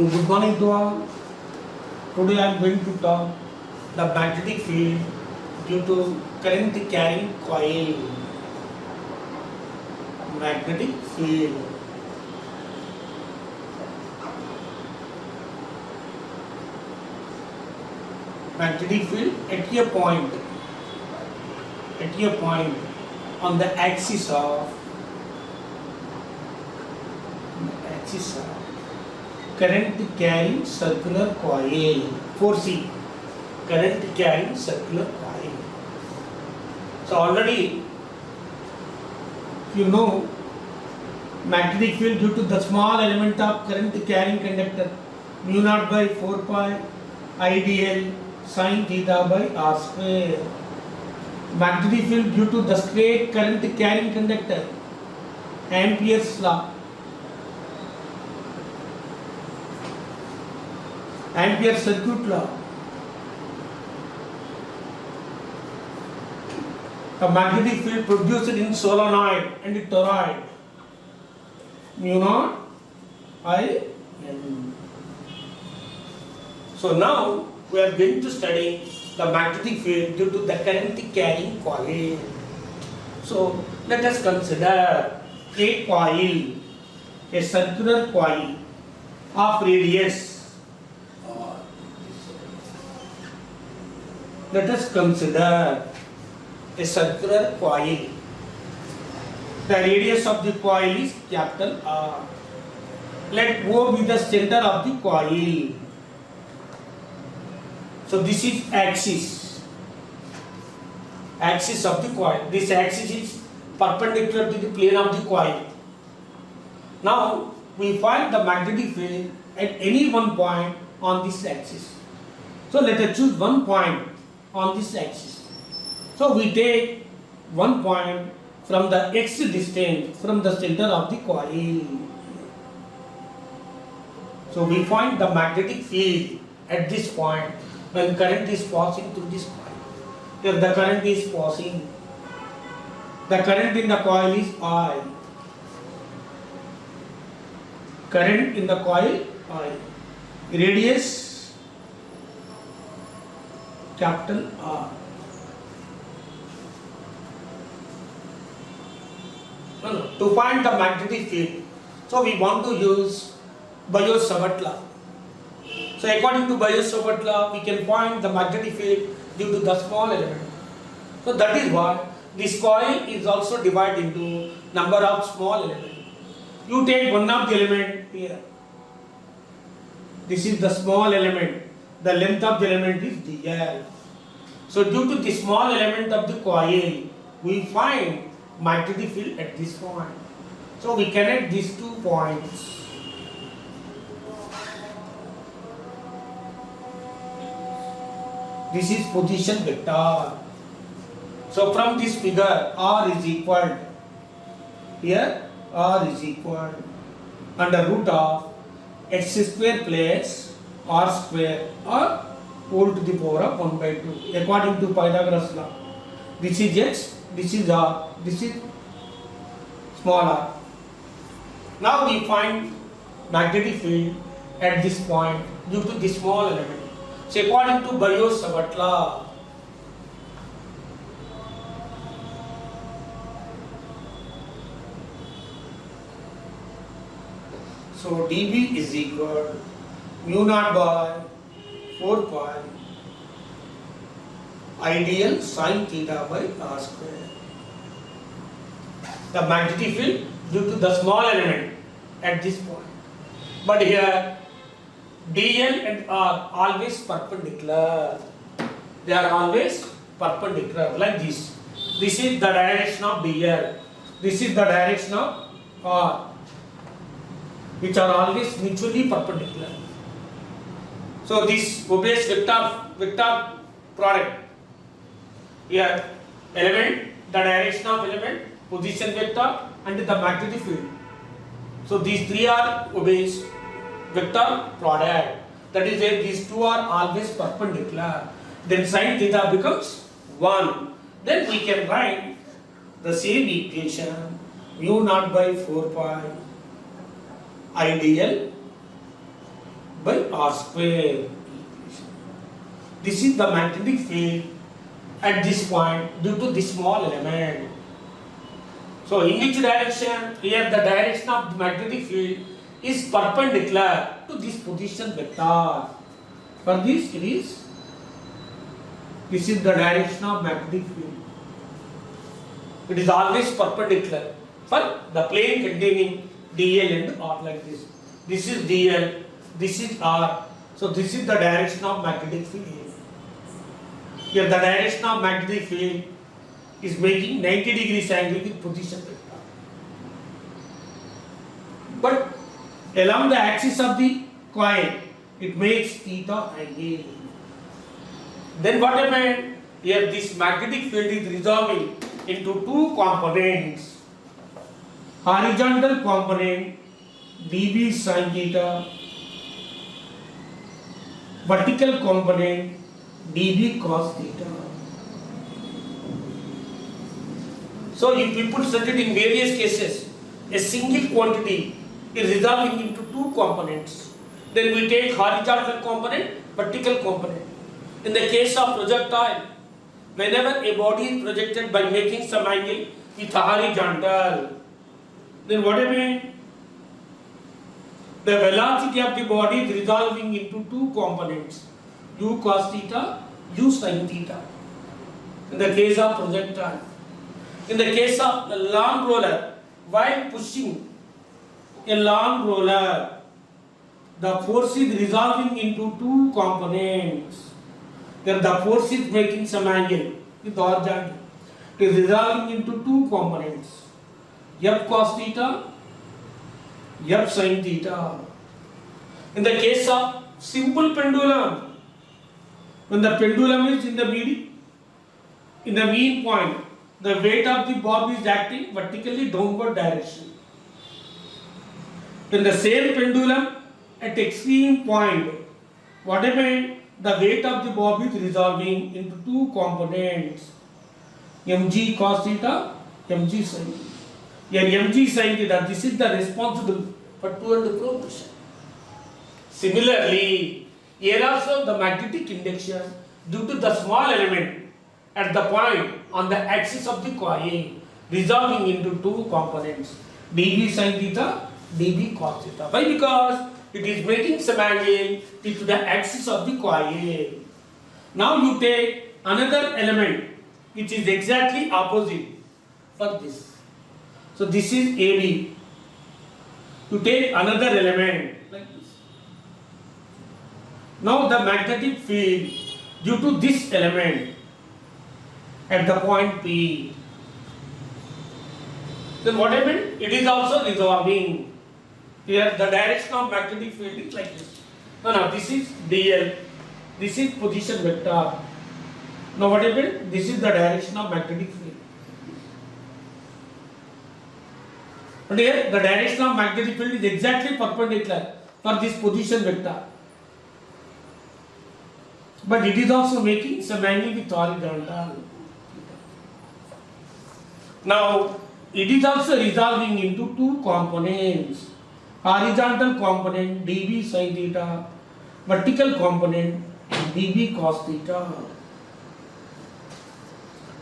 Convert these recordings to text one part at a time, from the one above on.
good morning to all. Today I am going to talk the magnetic field due to current carrying coil. Magnetic field. Magnetic field at a point on the axis of current carrying circular coil. 4C, current carrying circular coil. So already you know magnetic field due to the small element of current carrying conductor mu naught by 4 pi IDL sin theta by r square. Magnetic field due to the straight current carrying conductor, Ampere's law. Ampere circuit law. The magnetic field produced in solenoid and toroid mu naught I N. So now we are going to study the magnetic field due to the current carrying coil. So let us consider a coil, a circular coil of radius. Let us consider a circular coil. The radius of the coil is capital R. Let O be the center of the coil. So this is axis of the coil. This axis is perpendicular to the plane of the coil. Now we find the magnetic field at any one point on this axis. So let us choose one point on this axis. So we take one point from the x distance from the center of the coil. So we find the magnetic field at this point when current is passing through this coil. Here the current is passing. The current in the coil is I. Current in the coil I. Radius capital R. To find the magnetic field, so we want to use Biot-Savart law. So according to Biot-Savart law, we can find the magnetic field due to the small element. So that is why this coil is also divided into number of small elements. You take one of the element here. This is the small element. The length of the element is dl. So due to the small element of the coil, we find magnetic field at this point. So we connect these 2 points. This is position vector. So from this figure, R is equal, here R is equal under root of x square plus r square or whole to the power of 1 by 2 according to Pythagoras law. This is x, this is r, this is small r. Now we find magnetic field at this point due to this small element. So according to Biot-Savart law, so dB is equal mu naught by 4 pi IDL sin theta by r square. The magnetic field due to the small element at this point. But here dl and r always perpendicular. They are always perpendicular like this. This is the direction of dl. This is the direction of r, which are always mutually perpendicular. So this obeys vector product. Here element, the direction of element, position vector and the magnetic field. So these 3 are obeys vector product. That is if these 2 are always perpendicular, then sin theta becomes 1. Then we can write the same equation mu naught by 4 pi IDL by r square. This is the magnetic field at this point due to this small element. So in which direction? Here the direction of the magnetic field is perpendicular to this position vector. For this this is the direction of magnetic field. It is always perpendicular for the plane containing dl and r like this. This is dl, this is r. So this is the direction of magnetic field. Here the direction of magnetic field is making 90 degrees angle with position vector. But along the axis of the coil, it makes theta angle. Then what happened? Here this magnetic field is resolving into two components. Horizontal component dB sin theta, vertical component dB cos theta. So if people studied in various cases, a single quantity is resolving into two components. Then we take horizontal component, vertical component. In the case of projectile, whenever a body is projected by making some angle with horizontal, then what I mean? The velocity of the body is resolving into two components, u cos theta, u sin theta. In the case of projectile. In the case of a long roller, while pushing a long roller, the force is resolving into two components. Then the force is making some angle with horizontal. It is resolving into two components, f cos theta, f sin theta. In the case of simple pendulum, when the pendulum is in the mean point, the weight of the bob is acting vertically downward direction. In the same pendulum at extreme point, what happened? The weight of the bob is resolving into two components, mg cos theta, mg sin theta. Here mg sin theta, this is the responsible for to and fro motion. Similarly, here also the magnetic induction due to the small element at the point on the axis of the coil resolving into two components, dB sin theta, dB cos theta. Why? Because it is making some angle into the axis of the coil. Now you take another element which is exactly opposite for this. So this is AB. You take another element like this. Now the magnetic field due to this element at the point P, then what happened? It is also resolving. Here the direction of magnetic field is like this. Now this is dl, this is position vector. Now what happened? This is the direction of magnetic field. And here the direction of magnetic field is exactly perpendicular for this position vector. But it is also making some angle with horizontal. Now it is also resolving into two components. Horizontal component dB sin theta, vertical component dB cos theta.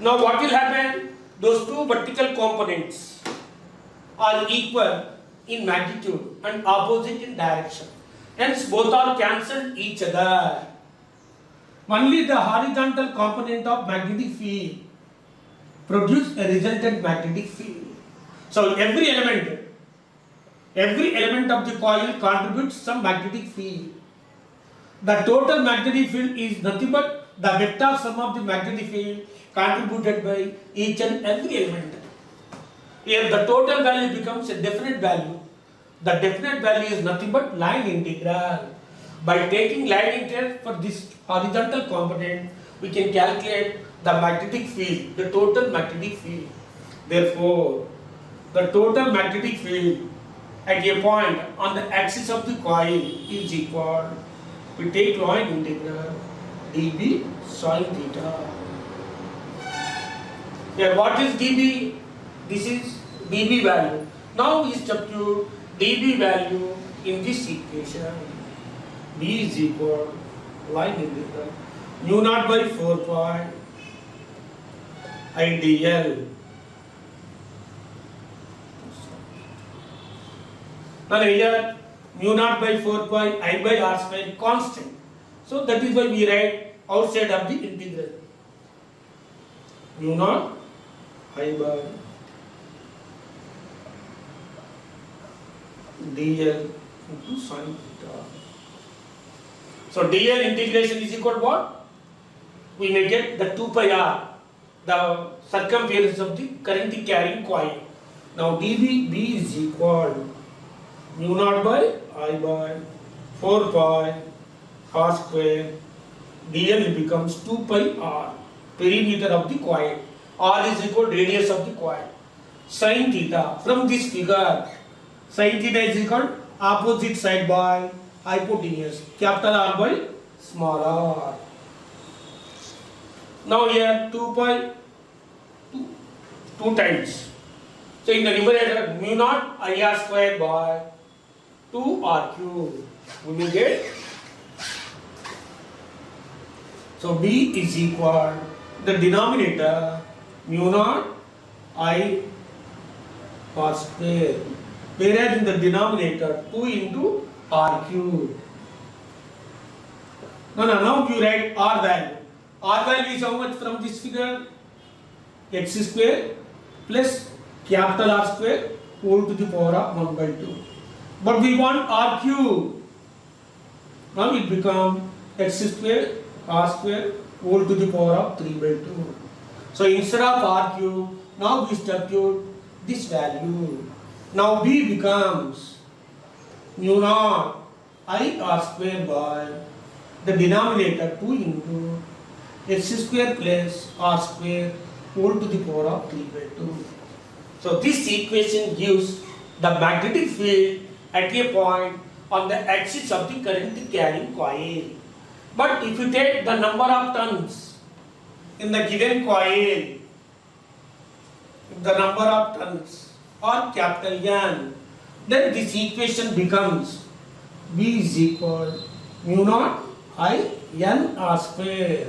Now what will happen? Those two vertical components are equal in magnitude and opposite in direction. Hence both are cancelled each other. Only the horizontal component of magnetic field produce a resultant magnetic field. So every element of the coil contributes some magnetic field. The total magnetic field is nothing but the vector sum of the magnetic field contributed by each and every element. Here the total value becomes a definite value. The definite value is nothing but line integral. By taking line integral for this horizontal component, we can calculate the magnetic field, the total magnetic field. Therefore, the total magnetic field at a point on the axis of the coil is equal. We take line integral dB sin theta. Here what is dB? This is dB value. Now we substitute dB value in this equation. B is equal line integral mu naught by 4 pi I dl. Now here mu naught by 4 pi I by r square constant. So that is why we write outside of the integral. Mu naught I by dl into sin theta. So dl integration is equal to what? We may get the 2 pi r, the circumference of the current carrying coil. Now dB B is equal mu naught by I by 4 pi r square dl becomes 2 pi r, perimeter of the coil. R is equal to radius of the coil. Sin theta, from this figure, sin theta is equal to opposite side by hypotenuse, capital R by small r. Now here 2 pi 2 times. So in the numerator mu naught I r square by 2 r cube. We will get. So B is equal the denominator mu naught I r square, whereas in the denominator 2 into r cube. Now you write r value. R value is how much from this figure? X square plus capital R square whole to the power of 1 by 2. But we want r cube. Now it becomes x square r square whole to the power of 3 by 2. So instead of r cube, now we substitute this value. Now B becomes mu naught I r square by the denominator 2 into x square plus r square whole to the power of 3 by 2. So this equation gives the magnetic field at a point on the axis of the current carrying coil. But if you take the number of turns in the given coil, if the number of turns are capital N, then this equation becomes B is equal mu naught I N R square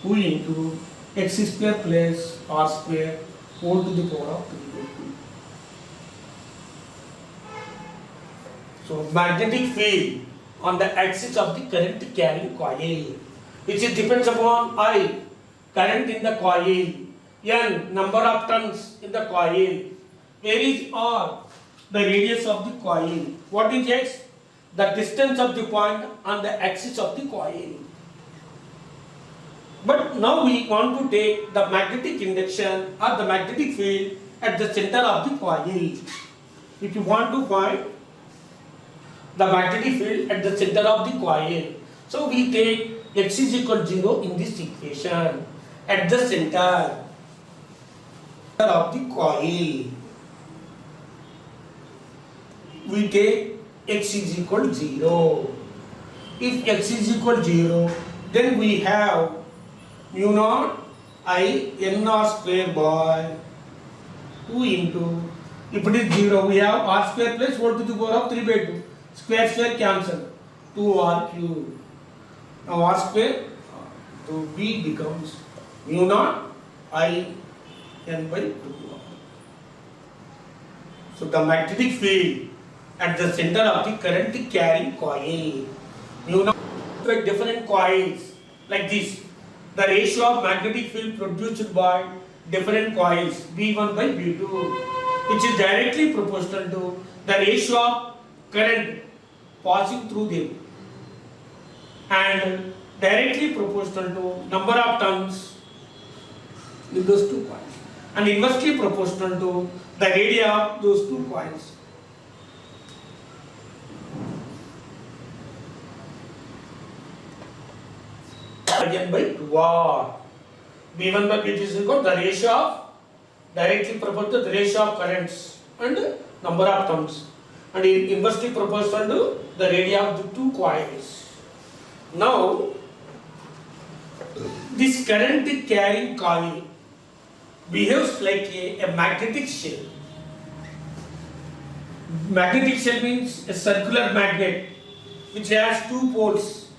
2 into x square plus r square whole to the power of 3 by 2. So magnetic field on the axis of the current carrying coil, which is depends upon I, current in the coil, N, number of turns in the coil, where is R, the radius of the coil, what is X, the distance of the point on the axis of the coil. But now we want to take the magnetic induction or the magnetic field at the center of the coil. If you want to find the magnetic field at the center of the coil, so we take x is equal to 0 in this equation at the center of the coil. We take x is equal to 0. If x is equal to 0, then we have mu naught I n r square by 2 into, if it is 0, we have r square plus whole to the power of 3 by 2. Square cancel, 2r cube. Now r square, so B becomes mu naught I n by 2. So the magnetic field at the center of the current carrying coil, mu naught with different coils like this. The ratio of magnetic field produced by different coils B1 by B2, which is directly proportional to the ratio of current passing through them and directly proportional to number of turns in those two coils and inversely proportional to the radii of those two coils. Again by 2r. B1 by B2 is equal to the ratio of directly proportional to the ratio of currents and number of turns and inversely proportional to the radii of the two coils. Now this current carrying coil behaves like a magnetic shell. Magnetic shell means a circular magnet which has two poles.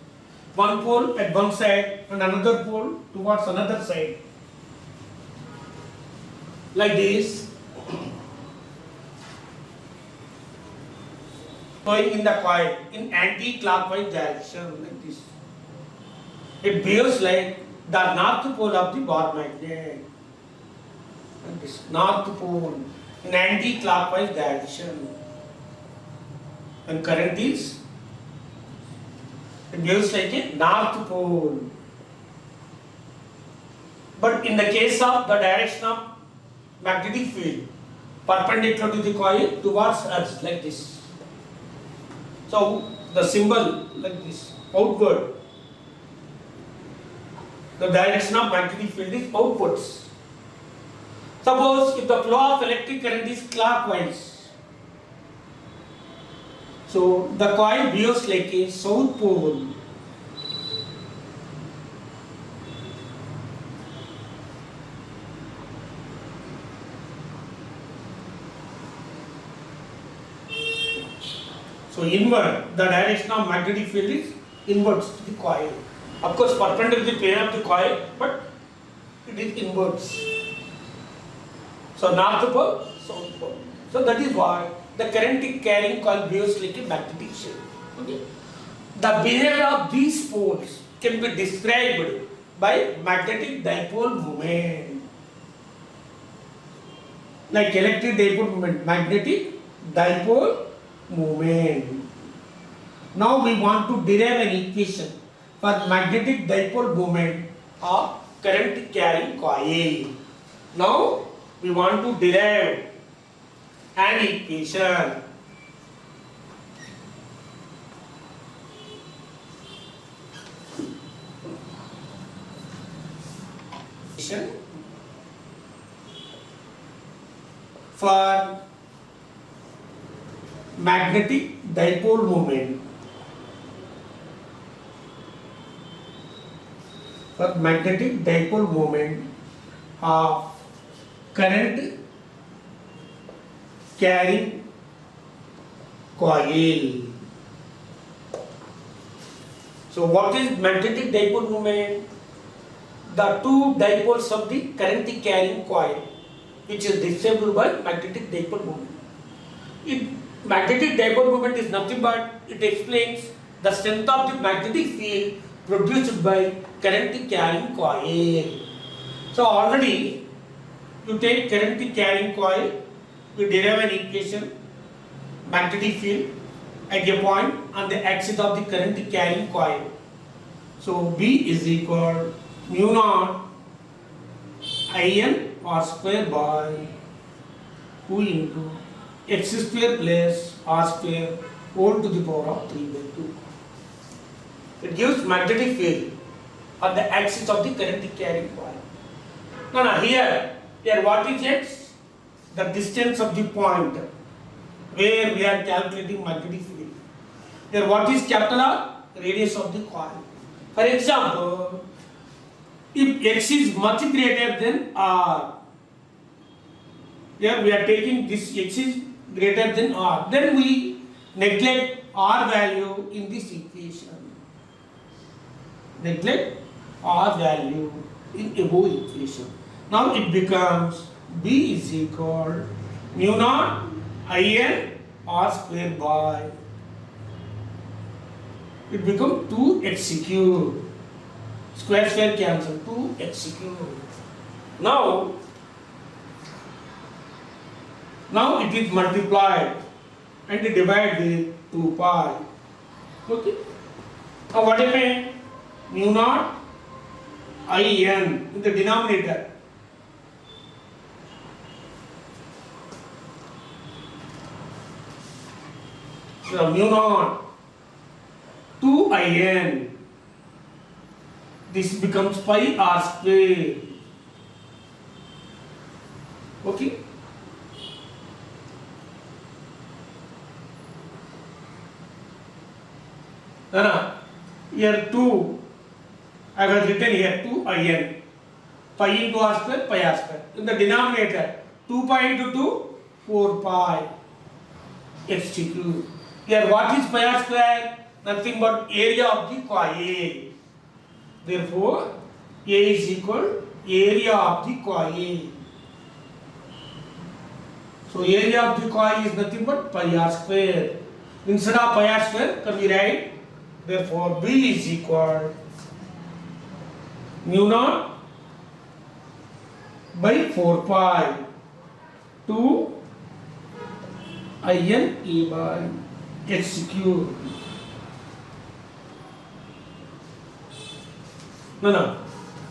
One pole at one side and another pole towards another side. Like this. Going in the coil in anti-clockwise direction like this. It behaves like the north pole of the bar magnet. Like this. North pole in anti-clockwise direction. And current is, it behaves like a north pole. But in the case of the direction of magnetic field, perpendicular to the coil towards us like this. So the symbol like this, outward. The direction of magnetic field is outwards. Suppose if the flow of electric current is clockwise, so the coil behaves like a south pole. So inward, the direction of magnetic field is inwards to the coil. Of course, perpendicular to the plane of the coil, but it is inwards. So north pole, south pole. So that is why the current carrying coil behaves like a magnetic shape. Okay. The behavior of these poles can be described by magnetic dipole moment. Like electric dipole moment, magnetic dipole moment. Now we want to derive an equation for magnetic dipole moment of current carrying coil. Now we want to derive an equation. For magnetic dipole moment. For magnetic dipole moment of current carrying coil. So what is magnetic dipole moment? The two dipoles of the current carrying coil, which is described by magnetic dipole moment. Magnetic dipole moment is nothing but it explains the strength of the magnetic field produced by current carrying coil. So already you take current carrying coil, we derive an equation, magnetic field at a point on the axis of the current carrying coil. So B is equal mu naught In R square by 2 into x square plus R square whole to the power of 3 by 2. It gives magnetic field on the axis of the current carrying coil. Now here what is x? The distance of the point where we are calculating magnetic field. Here what is capital R? Radius of the coil. For example, if x is much greater than R, here we are taking this x is greater than R, then we neglect R value in this equation. Neglect R value in above equation. Now it becomes B is equal mu naught In R square by, it becomes 2x cube. Square square cancel, 2x cube. Now it is multiplied and divided with 2 pi. Okay. Now what I mean? Mu naught In in the denominator. So mu naught 2In. This becomes pi R square. Okay. Here 2, I have written here 2In. Pi into R square, pi R square. In the denominator, 2 pi into 2, 4 pi. X cube. Here what is pi R square? nothing but area of the coil. Therefore, A is equal area of the coil. So area of the coil is nothing but pi r square. Instead of pi r square, can we write? Therefore, B is equal mu naught by 4 pi to in A by x cube. No.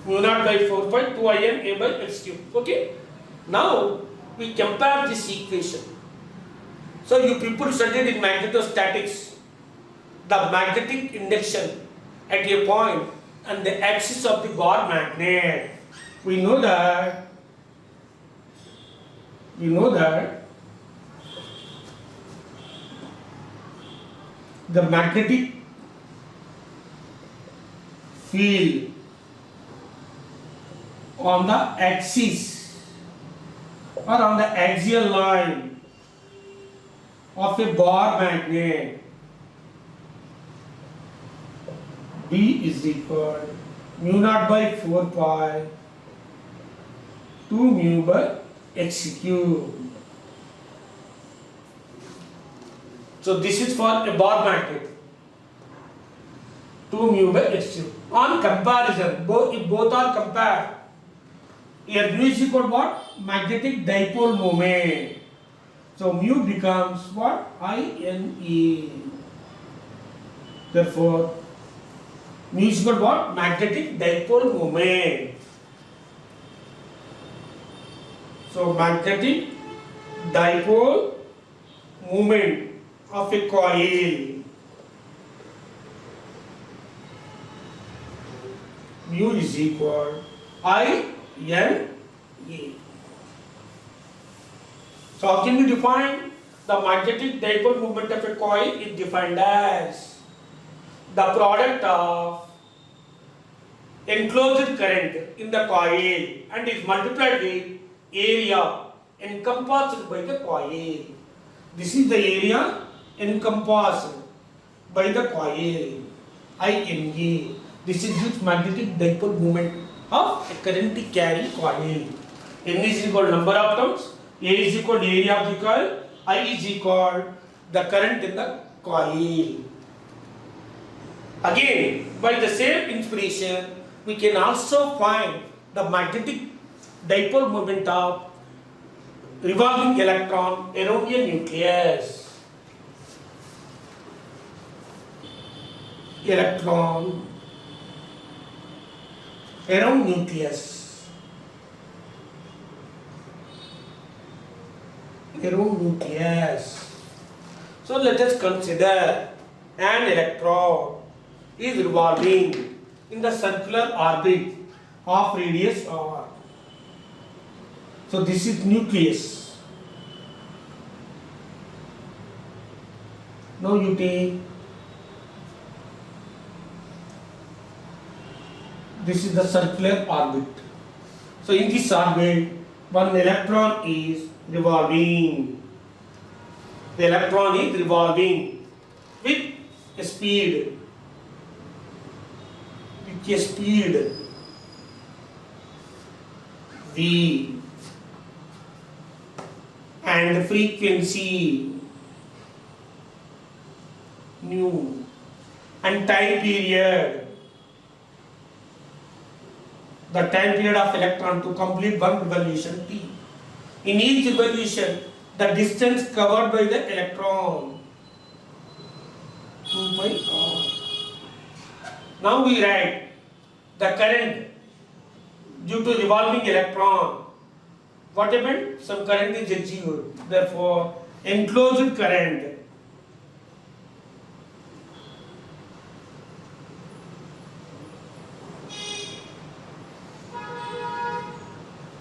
Mu naught by 4 pi to in A by x cube. Okay. Now we compare this equation. So you people studied in magnetostatics the magnetic induction at a point and the axis of the bar magnet. We know that the magnetic field on the axis or on the axial line of a bar magnet B is equal mu naught by 4 pi 2 mu by x cube. So this is for a bar magnet 2 mu by x cube. On comparison, if both are compared, here mu is equal to what? Magnetic dipole moment. So mu becomes what? INE. Therefore, mu is equal to what? Magnetic dipole moment. So magnetic dipole moment of a coil, mu is equal INE. So how can we define the magnetic dipole moment of a coil? Is defined as the product of enclosed current in the coil and is multiplied with area encompassed by the coil. This is the area encompassed by the coil, INE. This is its magnetic dipole moment of a current carrying coil. N is equal to number of turns, A is equal to area of the coil, I is equal to the current in the coil. Again, by the same inspiration, we can also find the magnetic dipole moment of revolving electron around a nucleus. Electron around nucleus. Around nucleus. So let us consider an electron is revolving in the circular orbit of radius r. So this is nucleus. Now you take this is the circular orbit. So in this orbit, one electron is revolving. The electron is revolving with a speed. With a speed v and frequency nu and time period. The time period of electron to complete one revolution t. In each revolution, the distance covered by the electron 2 pi r. Now we write the current due to revolving electron. What happened? Some current is achieved. Therefore, enclosed current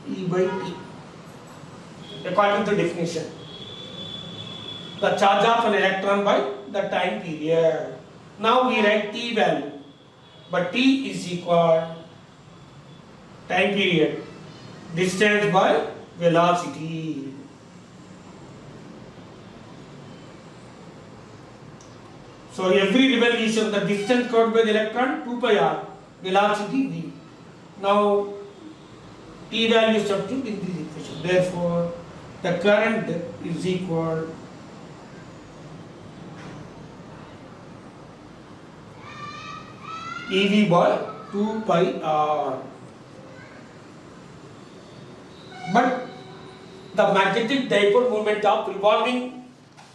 E by T. According to the definition, the charge of an electron by the time period. Now we write T value, but T is equal time period, distance by velocity. So every revolution, the distance covered by the electron 2 pi r, velocity v. Now T value substitute in this equation. Therefore, the current is equal EV by 2 pi r. But the magnetic dipole moment of revolving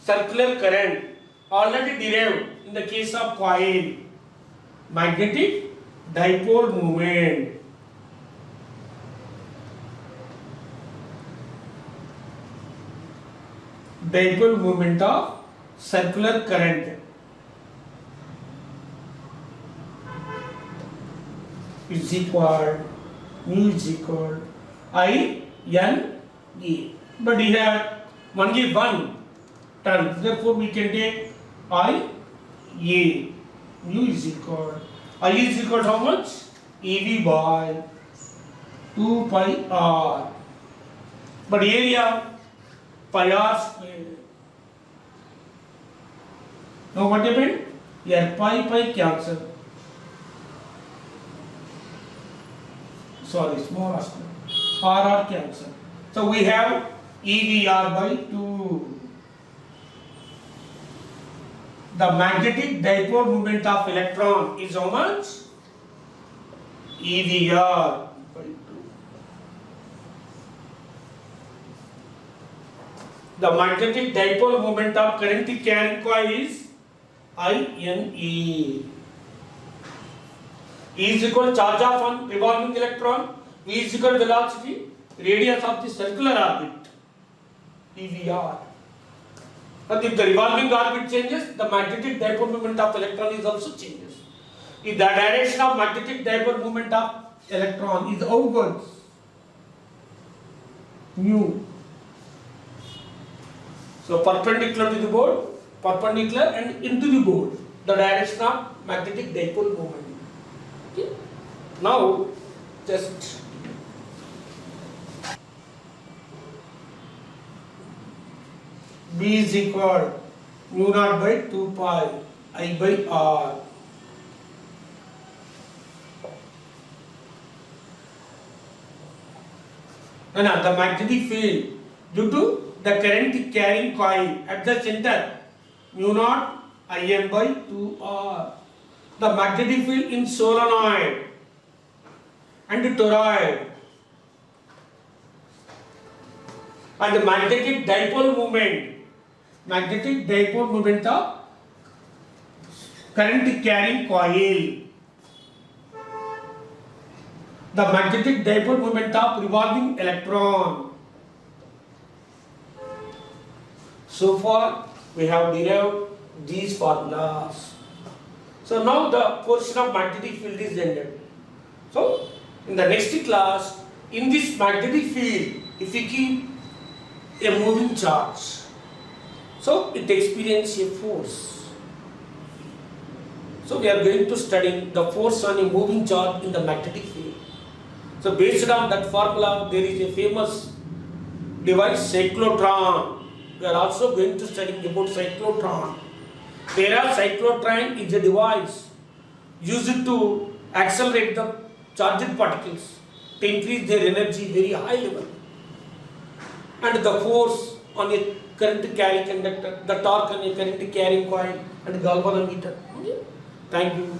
circular current already derived in the case of coil. Magnetic dipole moment. Dipole moment of circular current is equal mu is equal I N E. But here only one term, therefore we can take I A. Mu is equal I is equal to how much? EV by 2 pi r. But area pi r square. Now what happened? Here pi cancel. Sorry, small r square. R cancel. So we have EVR by 2. The magnetic dipole moment of electron is how much? EVR by 2. The magnetic dipole moment of current carrying coil is INE. E is equal to charge of one revolving electron, V is equal to velocity, radius of the circular orbit, EVR. But if the revolving orbit changes, the magnetic dipole moment of electron is also changes. If the direction of magnetic dipole moment of electron is outwards, mu. So perpendicular to the board, perpendicular and into the board, the direction of magnetic dipole moment. Okay. Now just B is equal mu naught by 2 pi I by R. And the magnetic field due to the current carrying coil at the center mu naught IM by 2R. The magnetic field in solenoid and toroid and the magnetic dipole moment of current carrying coil. The magnetic dipole moment of revolving electron. So far we have derived these formulas. So now the portion of magnetic field is ended. So in the next class, in this magnetic field, if we keep a moving charge, so it experiences a force. So we are going to study the force on a moving charge in the magnetic field. So based on that formula, there is a famous device, cyclotron. We are also going to study about cyclotron. Whereas cyclotron is a device used to accelerate the charged particles to increase their energy very high level. And the force on a current carrying conductor, the torque on a current carrying coil and galvanometer. Thank you.